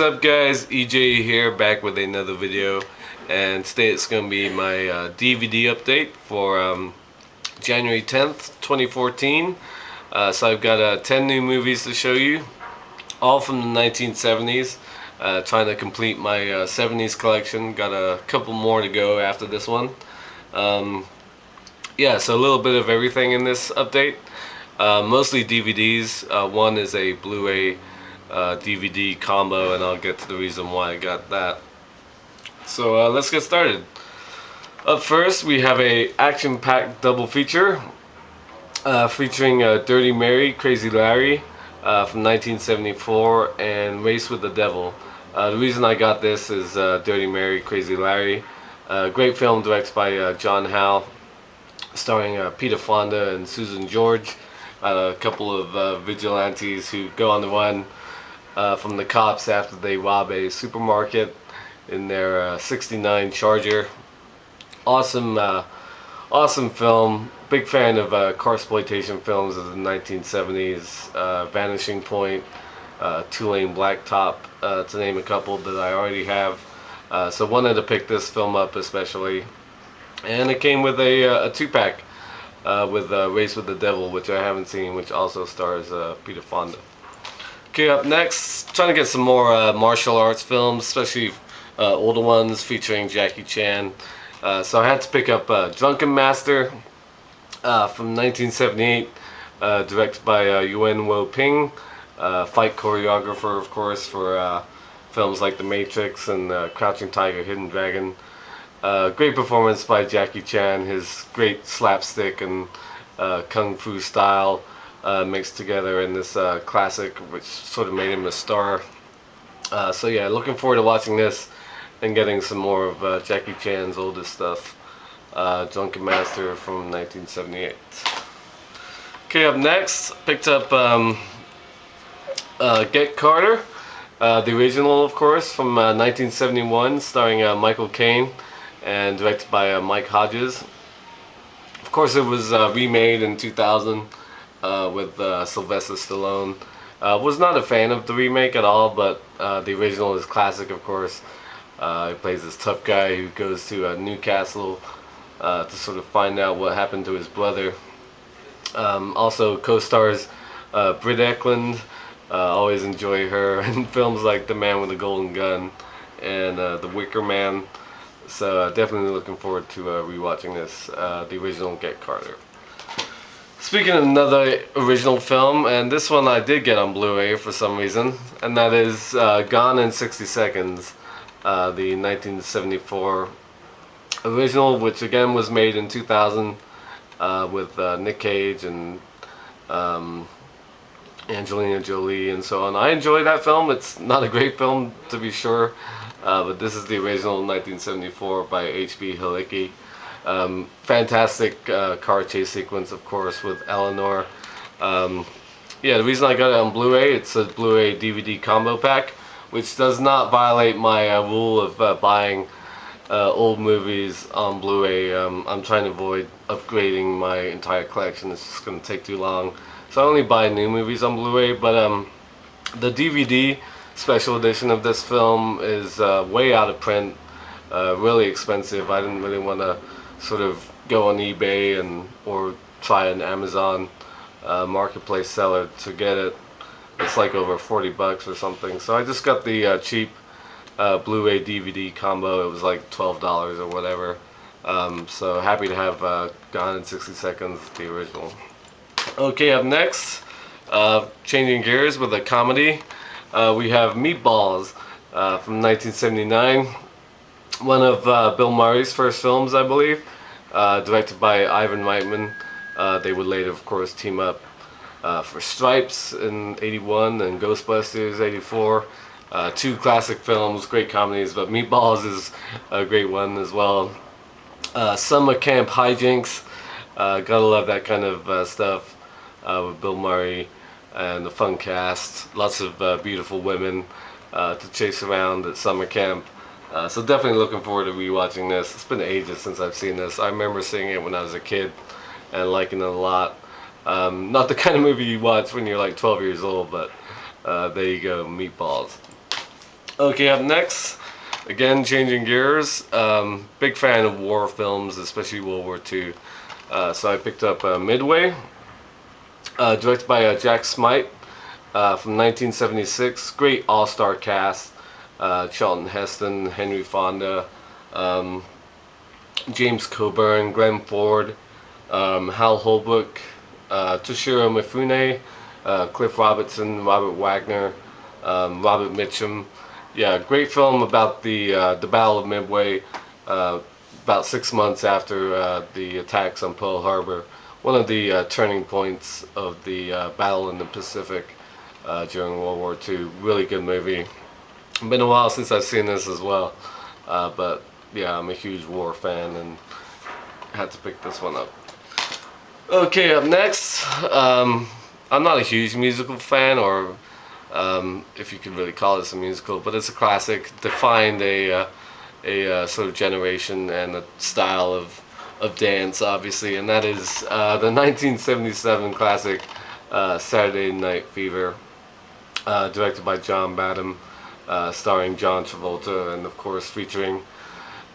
up guys, EJ here, back with another video, and today it's going to be my DVD update for January 10th, 2014. So I've got 10 new movies to show you, all from the 1970s, trying to complete my 70s collection. Got a couple more to go after this one. Yeah, so a little bit of everything in this update, mostly DVDs. One is a Blu-ray DVD combo, and I'll get to the reason why I got that. So let's get started. Up first, we have a action-packed double feature featuring Dirty Mary, Crazy Larry from 1974 and Race with the Devil. The reason I got this is Dirty Mary, Crazy Larry. Great film directed by John Howe, starring Peter Fonda and Susan George. A couple of vigilantes who go on the run from the cops after they rob a supermarket in their '69 Charger. Awesome film. Big fan of carsploitation films of the 1970s. Vanishing Point, Two-Lane Blacktop, to name a couple that I already have. So wanted to pick this film up especially. And it came with a two-pack with Race with the Devil, which I haven't seen, which also stars Peter Fonda. Okay, up next, trying to get some more martial arts films, especially older ones featuring Jackie Chan. So I had to pick up Drunken Master from 1978, directed by Yuen Wo Ping, fight choreographer, of course, for films like The Matrix and Crouching Tiger, Hidden Dragon. Great performance by Jackie Chan, his great slapstick and kung fu style mixed together in this classic, which sort of made him a star. So yeah, looking forward to watching this and getting some more of Jackie Chan's oldest stuff. Drunken Master from 1978. Okay, up next, picked up Get Carter, the original, of course, from 1971, starring Michael Caine and directed by Mike Hodges. Of course, it was remade in 2000 with Sylvester Stallone. Was not a fan of the remake at all, but the original is classic, of course. He plays this tough guy who goes to Newcastle to sort of find out what happened to his brother. Also co-stars Britt Eklund. Always enjoy her in films like The Man with the Golden Gun and The Wicker Man. So definitely looking forward to rewatching this, the original Get Carter. Speaking of another original film, and this one I did get on Blu-ray for some reason, and that is Gone in 60 Seconds, the 1974 original, which again was made in 2000 with Nick Cage and Angelina Jolie and so on. I enjoy that film. It's not a great film, to be sure, but this is the original 1974 by H.B. Halicki. Fantastic car chase sequence, of course, with Eleanor. Yeah, the reason I got it on Blu-ray, it's a Blu-ray DVD combo pack, which does not violate my rule of buying old movies on Blu-ray. I'm trying to avoid upgrading my entire collection. It's just going to take too long. So I only buy new movies on Blu-ray, but the DVD special edition of this film is way out of print, really expensive. I didn't really want to sort of go on eBay or try an Amazon marketplace seller to get it. It's like over 40 bucks or something. So I just got the cheap Blu-ray DVD combo. It was like $12 or whatever. So happy to have Gone in 60 Seconds, the original. Okay, up next, changing gears with a comedy, we have Meatballs from 1979. One of Bill Murray's first films, I believe, directed by Ivan Reitman. They would later, of course, team up for Stripes in '81 and Ghostbusters '84. Two classic films, great comedies, but Meatballs is a great one as well. Summer camp hijinks, gotta love that kind of stuff with Bill Murray and the fun cast. Lots of beautiful women to chase around at summer camp. So definitely looking forward to rewatching this. It's been ages since I've seen this. I remember seeing it when I was a kid and liking it a lot. Not the kind of movie you watch when you're like 12 years old, but there you go, Meatballs. Okay, up next, again changing gears. Big fan of war films, especially World War II. So I picked up Midway, directed by Jack Smite from 1976. Great all-star cast: Charlton Heston, Henry Fonda, um, James Coburn, Glenn Ford, Hal Holbrook, Toshiro Mifune, Cliff Robertson, Robert Wagner, Robert Mitchum. Yeah, great film about the Battle of Midway, uh, about 6 months after the attacks on Pearl Harbor. One of the turning points of the battle in the Pacific during World War II. Really good movie. Been a while since I've seen this as well, but yeah, I'm a huge war fan and had to pick this one up. Okay, up next, I'm not a huge musical fan, or if you could really call this a musical, but it's a classic, defined a sort of generation and a style of dance, obviously, and that is the 1977 classic Saturday Night Fever, directed by John Badham, starring John Travolta, and of course featuring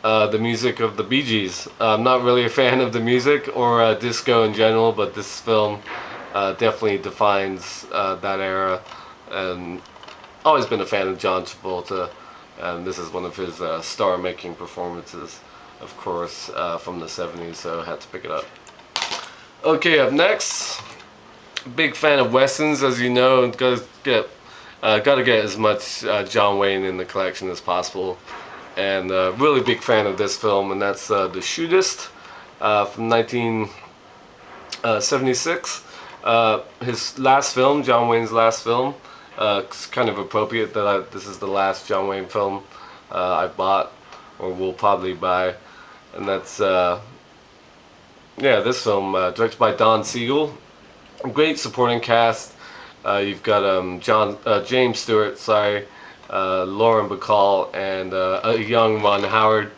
the music of the Bee Gees. I'm not really a fan of the music or disco in general, but this film definitely defines that era. And always been a fan of John Travolta, and this is one of his star-making performances, of course, from the '70s. So I had to pick it up. Okay, up next, big fan of westerns, as you know. Gotta get as much John Wayne in the collection as possible, and really big fan of this film, and that's the Shootist from 1976. His last film, John Wayne's last film. It's kind of appropriate that this is the last John Wayne film I bought or will probably buy, and that's this film directed by Don Siegel. Great supporting cast. You've got James Stewart, Lauren Bacall, and a young Ron Howard.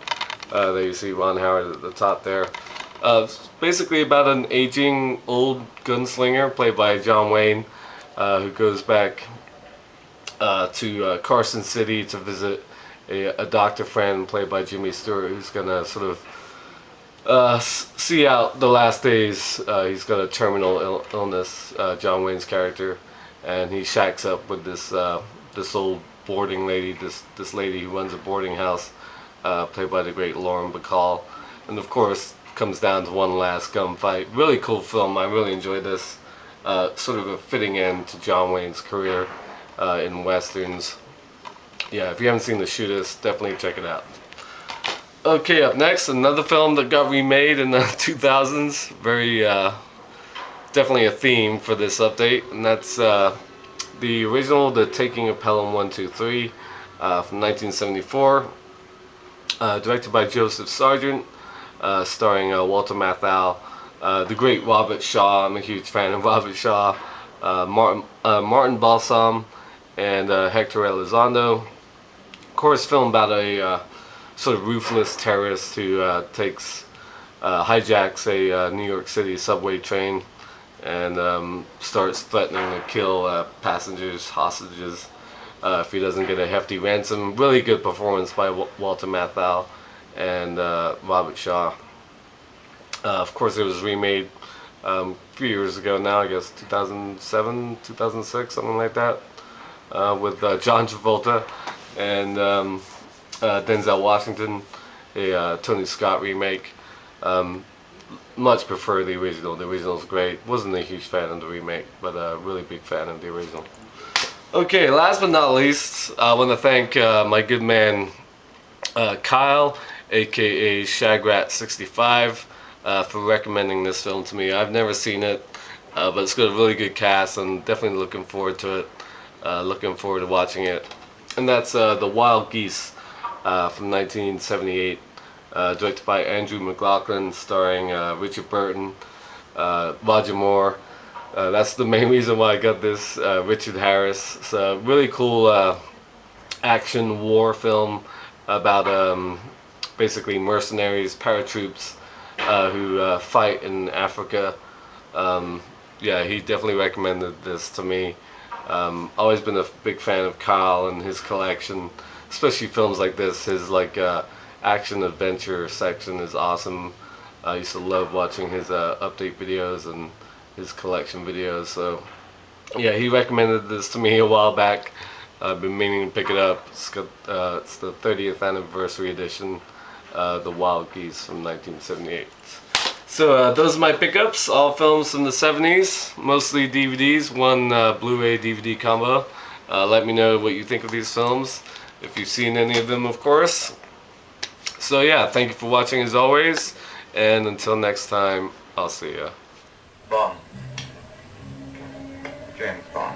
There you see Ron Howard at the top there. It's basically about an aging old gunslinger played by John Wayne, who goes back to Carson City to visit a doctor friend played by Jimmy Stewart, who's gonna sort of see out the last days. He's got a terminal illness, John Wayne's character, and he shacks up with this old boarding lady, this lady who runs a boarding house, played by the great Lauren Bacall, and of course comes down to one last gunfight. Really cool film. I really enjoyed this. Sort of a fitting end to John Wayne's career in westerns. Yeah, if you haven't seen The Shootist, definitely check it out. Okay, up next, another film that got remade in the 2000s. Very definitely a theme for this update, and that's the original, The Taking of Pelham 1, 2, 3 from 1974, directed by Joseph Sargent, starring Walter Matthau, the great Robert Shaw. I'm a huge fan of Robert Shaw, Martin Balsam, and Hector Elizondo. Of course, film about a sort of ruthless terrorist who hijacks a New York City subway train and starts threatening to kill passengers, hostages, if he doesn't get a hefty ransom. Really good performance by Walter Matthau and Robert Shaw. Of course, it was remade a few years ago now, I guess 2007, 2006, something like that, with John Travolta and Denzel Washington, a Tony Scott remake. Much prefer the original. The original's great. Wasn't a huge fan of the remake, but a really big fan of the original. Okay, last but not least, I want to thank my good man Kyle, aka Shagrat65, for recommending this film to me. I've never seen it, but it's got a really good cast, and definitely looking forward to it. Looking forward to watching it. And that's the Wild Geese from 1978, directed by Andrew McLaughlin, starring Richard Burton, Roger Moore. That's the main reason why I got this. Richard Harris. It's a really cool action war film about basically mercenaries, paratroops who fight in Africa. Yeah, he definitely recommended this to me. Always been a big fan of Kyle and his collection. especially films like this. His like action adventure section is awesome. I used to love watching his update videos and his collection videos. So yeah, he recommended this to me a while back. I've been meaning to pick it up. It's the 30th anniversary edition, the Wild Geese from 1978. So those are my pickups, all films from the 70s, mostly DVDs, one Blu-ray DVD combo. Let me know what you think of these films, if you've seen any of them, of course. So yeah, thank you for watching as always, and until next time, I'll see ya. Bond. James Bond.